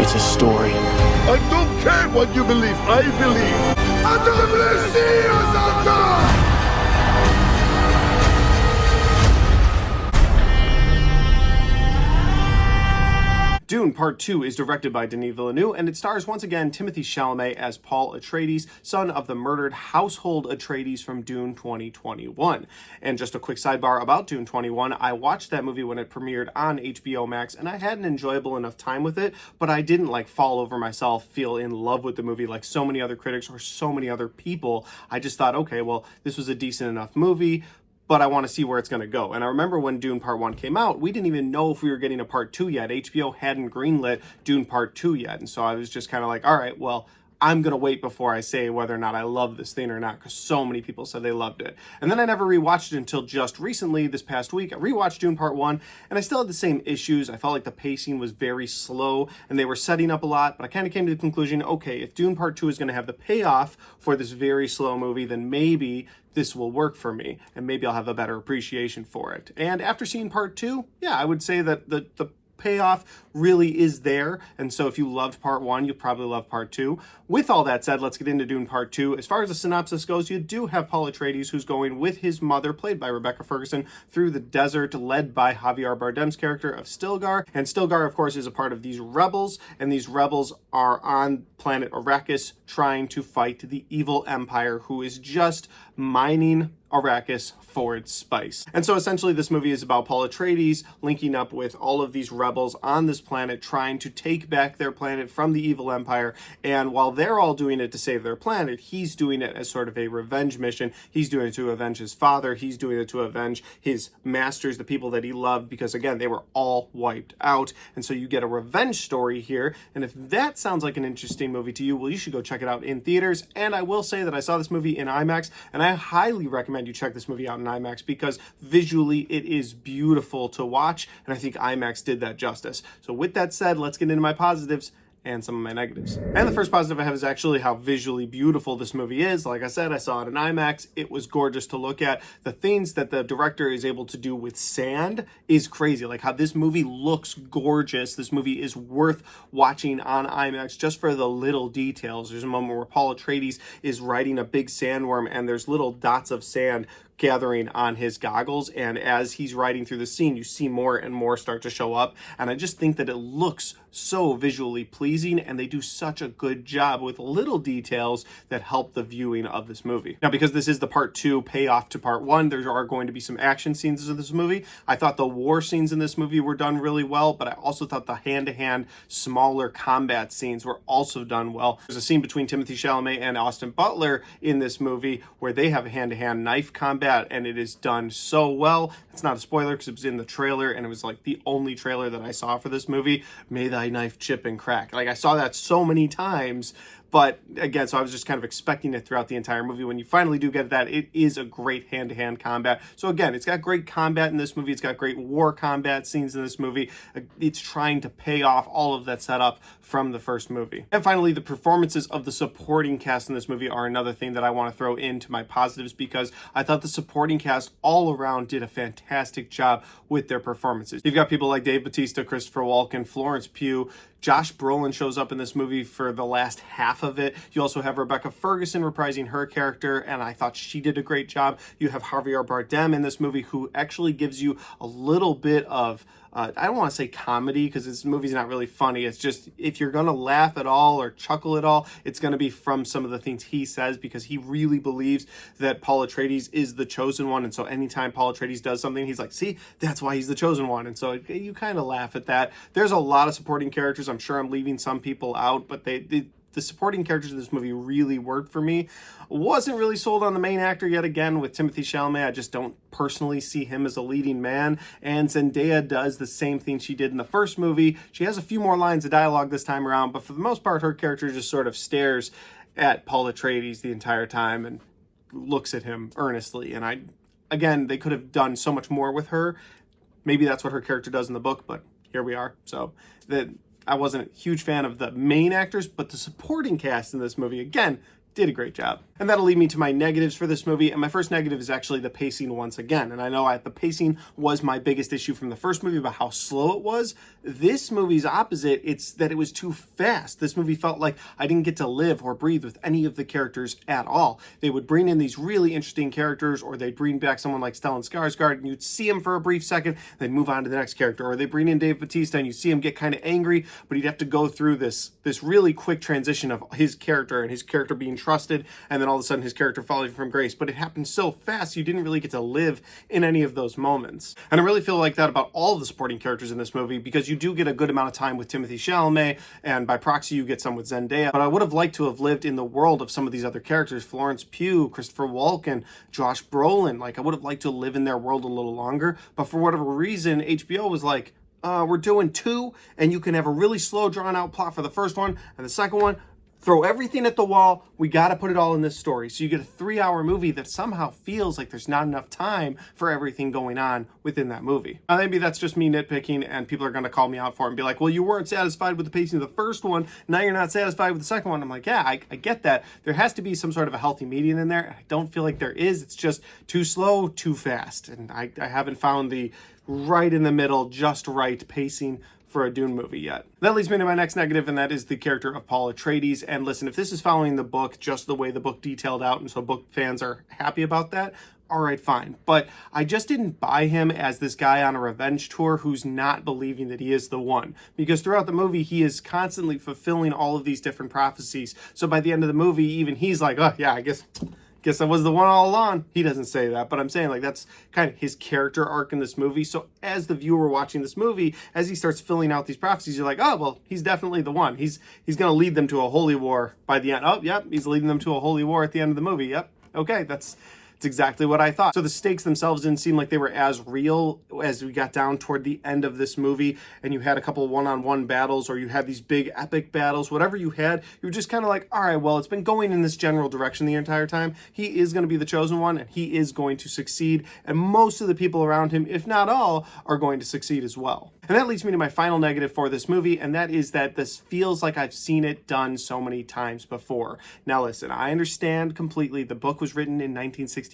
It's a story. I don't care what you believe. I believe. Dune Part 2 is directed by Denis Villeneuve, and it stars once again Timothée Chalamet as Paul Atreides, son of the murdered household Atreides from Dune 2021. And just a quick sidebar about Dune 21, I watched that movie when it premiered on HBO Max, and I had an enjoyable enough time with it, but I didn't fall over myself, feel in love with the movie like so many other critics or so many other people. I just thought, okay, well, this was a decent enough movie, but I want to see where it's going to go. And I remember when Dune Part 1 came out, we didn't even know if we were getting a Part 2 yet. HBO hadn't greenlit Dune Part 2 yet. And so I was just kind of like, all right, well, I'm going to wait before I say whether or not I love this thing or not, because so many people said they loved it. And then I never rewatched it until just recently, this past week. I rewatched Dune Part 1, and I still had the same issues. I felt like the pacing was very slow, and they were setting up a lot, but I kind of came to the conclusion, okay, if Dune Part 2 is going to have the payoff for this very slow movie, then maybe this will work for me, and maybe I'll have a better appreciation for it. And after seeing Part 2, yeah, I would say that the payoff really is there, and so if you loved Part 1, you'll probably love Part 2. With all that said, let's get into Dune Part 2. As far as the synopsis goes, you do have Paul Atreides, who's going with his mother, played by Rebecca Ferguson, through the desert, led by Javier Bardem's character of Stilgar. And Stilgar, of course, is a part of these rebels, and these rebels are on planet Arrakis trying to fight the evil empire, who is just mining Arrakis for its spice. And so essentially this movie is about Paul Atreides linking up with all of these rebels on this planet, trying to take back their planet from the evil empire. And while they're all doing it to save their planet, he's doing it as sort of a revenge mission. He's doing it to avenge his father. He's doing it to avenge his masters, the people that he loved, because again, they were all wiped out. And so you get a revenge story here. And if that sounds like an interesting movie to you, well, you should go check it out in theaters. And I will say that I saw this movie in IMAX, and I highly recommend you check this movie out in IMAX, because visually it is beautiful to watch, and I think IMAX did that justice. So with that said, let's get into my positives and some of my negatives. And the first positive I have is actually how visually beautiful this movie is. Like I said, I saw it in IMAX. It was gorgeous to look at. The things that the director is able to do with sand is crazy. Like how this movie looks gorgeous. This movie is worth watching on IMAX just for the little details. There's a moment where Paul Atreides is riding a big sandworm, and there's little dots of sand gathering on his goggles, and as he's riding through the scene, you see more and more start to show up, and I just think that it looks so visually pleasing, and they do such a good job with little details that help the viewing of this movie. Now, because this is the Part 2 payoff to Part 1, there are going to be some action scenes in this movie. I thought the war scenes in this movie were done really well, but I also thought the hand-to-hand smaller combat scenes were also done well. There's a scene between Timothée Chalamet and Austin Butler in this movie where they have a hand-to-hand knife combat, and it is done so well. It's not a spoiler because it was in the trailer, and it was like the only trailer that I saw for this movie. May thy knife chip and crack. Like, I saw that so many times, but again, so I was just kind of expecting it throughout the entire movie. When you finally do get that, it is a great hand-to-hand combat. So again, it's got great combat in this movie. It's got great war combat scenes in this movie. It's trying to pay off all of that setup from the first movie. And finally, the performances of the supporting cast in this movie are another thing that I want to throw into my positives, because I thought the supporting cast all around did a fantastic job with their performances. You've got people like Dave Bautista, Christopher Walken, Florence Pugh. Josh Brolin shows up in this movie for the last half of it. You also have Rebecca Ferguson reprising her character, and I thought she did a great job. You have Javier Bardem in this movie, who actually gives you a little bit of I don't want to say comedy, because this movie's not really funny. It's just, if you're going to laugh at all or chuckle at all, it's going to be from some of the things he says, because he really believes that Paul Atreides is the chosen one. And so anytime Paul Atreides does something, he's like, see, that's why he's the chosen one. And so you kind of laugh at that. There's a lot of supporting characters. I'm sure I'm leaving some people out, but the supporting characters in this movie really worked for me. Wasn't really sold on the main actor yet again with Timothée Chalamet. I just don't personally see him as a leading man. And Zendaya does the same thing she did in the first movie. She has a few more lines of dialogue this time around, but for the most part, her character just sort of stares at Paul Atreides the entire time and looks at him earnestly. And again, they could have done so much more with her. Maybe that's what her character does in the book, but here we are. So I wasn't a huge fan of the main actors, but the supporting cast in this movie, again, did a great job. And that'll lead me to my negatives for this movie. And my first negative is actually the pacing once again. And I know the pacing was my biggest issue from the first movie about how slow it was. This movie's opposite. It's that it was too fast. This movie felt like I didn't get to live or breathe with any of the characters at all. They would bring in these really interesting characters, or they'd bring back someone like Stellan Skarsgård and you'd see him for a brief second, then move on to the next character. Or they bring in Dave Bautista and you see him get kind of angry, but he'd have to go through this really quick transition of his character and his character being trusted, and then all of a sudden his character falling from grace. But it happened so fast you didn't really get to live in any of those moments. And I really feel like that about all of the supporting characters in this movie, because you do get a good amount of time with Timothée Chalamet, and by proxy you get some with Zendaya. But I would have liked to have lived in the world of some of these other characters, Florence Pugh, Christopher Walken, Josh Brolin. Like, I would have liked to live in their world a little longer, but for whatever reason HBO was like, we're doing 2, and you can have a really slow, drawn-out plot for the first one, and the second one, throw everything at the wall. We got to put it all in this story. So you get a 3-hour movie that somehow feels like there's not enough time for everything going on within that movie. Now, maybe that's just me nitpicking, and people are going to call me out for it and be like, well, you weren't satisfied with the pacing of the first one. Now you're not satisfied with the second one. I'm like, yeah, I get that. There has to be some sort of a healthy median in there. I don't feel like there is. It's just too slow, too fast. And I haven't found the right in the middle, just right pacing for a Dune movie yet. That leads me to my next negative, and that is the character of Paul Atreides. And listen, if this is following the book just the way the book detailed out, and so book fans are happy about that, all right, fine. But I just didn't buy him as this guy on a revenge tour who's not believing that he is the one. Because throughout the movie, he is constantly fulfilling all of these different prophecies. So by the end of the movie, even he's like, oh yeah, I guess I was the one all along. He doesn't say that, but I'm saying like that's kind of his character arc in this movie. So as the viewer watching this movie, as he starts filling out these prophecies, you're like, oh, well, he's definitely the one. He's going to lead them to a holy war by the end. Oh, yep, he's leading them to a holy war at the end of the movie. Yep. Okay, that's exactly what I thought. So the stakes themselves didn't seem like they were as real as we got down toward the end of this movie, and you had a couple one-on-one battles, or you had these big epic battles. Whatever you had, you were just kind of like, all right, well, it's been going in this general direction the entire time. He is going to be the chosen one, and he is going to succeed, and most of the people around him, if not all, are going to succeed as well. And that leads me to my final negative for this movie, and that is that this feels like I've seen it done so many times before. Now listen, I understand completely the book was written in 1965.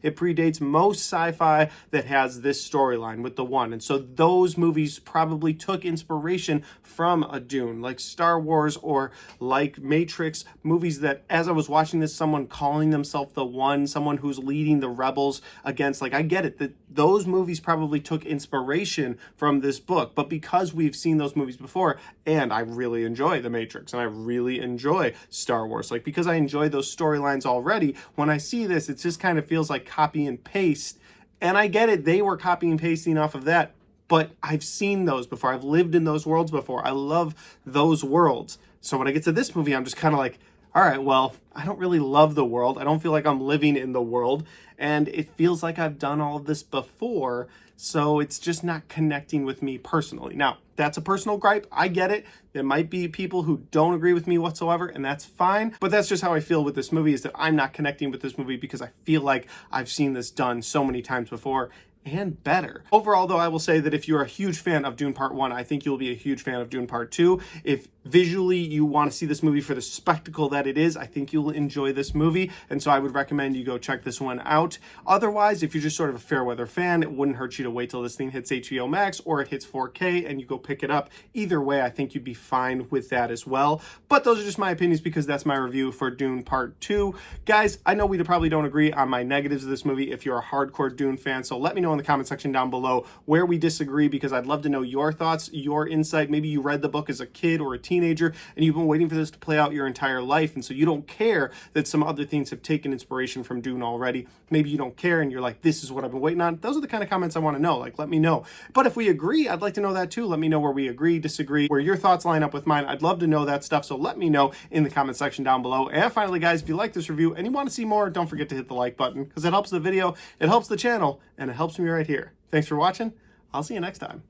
It predates most sci-fi that has this storyline with the one, and so those movies probably took inspiration from a Dune, like Star Wars or like Matrix, movies that as I was watching this, someone calling themselves the one, someone who's leading the rebels against, like, I get it, that those movies probably took inspiration from this book, but because we've seen those movies before, and I really enjoy The Matrix, and I really enjoy Star Wars, like, because I enjoy those storylines already, when I see this, it just kind of feels like copy and paste, and I get it, they were copy and pasting off of that, but I've seen those before, I've lived in those worlds before, I love those worlds, so when I get to this movie, I'm just kind of like, all right, well, I don't really love the world. I don't feel like I'm living in the world. And it feels like I've done all of this before. So it's just not connecting with me personally. Now, that's a personal gripe. I get it. There might be people who don't agree with me whatsoever, and that's fine. But that's just how I feel with this movie, is that I'm not connecting with this movie because I feel like I've seen this done so many times before, and better. Overall, though, I will say that if you're a huge fan of Dune Part 1, I think you'll be a huge fan of Dune Part 2. If visually you want to see this movie for the spectacle that it is, I think you'll enjoy this movie, and so I would recommend you go check this one out. Otherwise, if you're just sort of a fair weather fan, it wouldn't hurt you to wait till this thing hits HBO Max or it hits 4K and you go pick it up. Either way, I think you'd be fine with that as well. But those are just my opinions because that's my review for Dune Part 2. Guys, I know we probably don't agree on my negatives of this movie if you're a hardcore Dune fan, so let me know in the comment section down below where we disagree, because I'd love to know your thoughts, your insight. Maybe you read the book as a kid or a teenager and you've been waiting for this to play out your entire life, and so you don't care that some other things have taken inspiration from Dune already. Maybe you don't care and you're like, this is what I've been waiting on. Those are the kind of comments I want to know. Like, let me know. But if we agree, I'd like to know that too. Let me know where we agree, disagree, where your thoughts line up with mine. I'd love to know that stuff, so let me know in the comment section down below. And finally, guys, if you like this review and you want to see more, don't forget to hit the like button, because it helps the video, it helps the channel, and it helps me right here. Thanks for watching. I'll see you next time.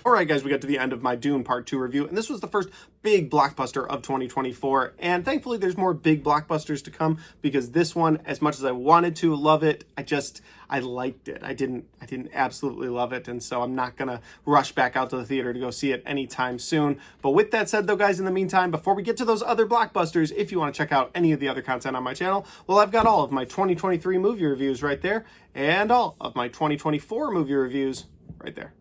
All right, guys, we got to the end of my Dune Part 2 review, and this was the first big blockbuster of 2024, and thankfully there's more big blockbusters to come, because this one, as much as I wanted to love it, I liked it. I didn't absolutely love it, and so I'm not gonna rush back out to the theater to go see it anytime soon. But with that said, though, guys, in the meantime, before we get to those other blockbusters, if you want to check out any of the other content on my channel, well, I've got all of my 2023 movie reviews right there, and all of my 2024 movie reviews right there.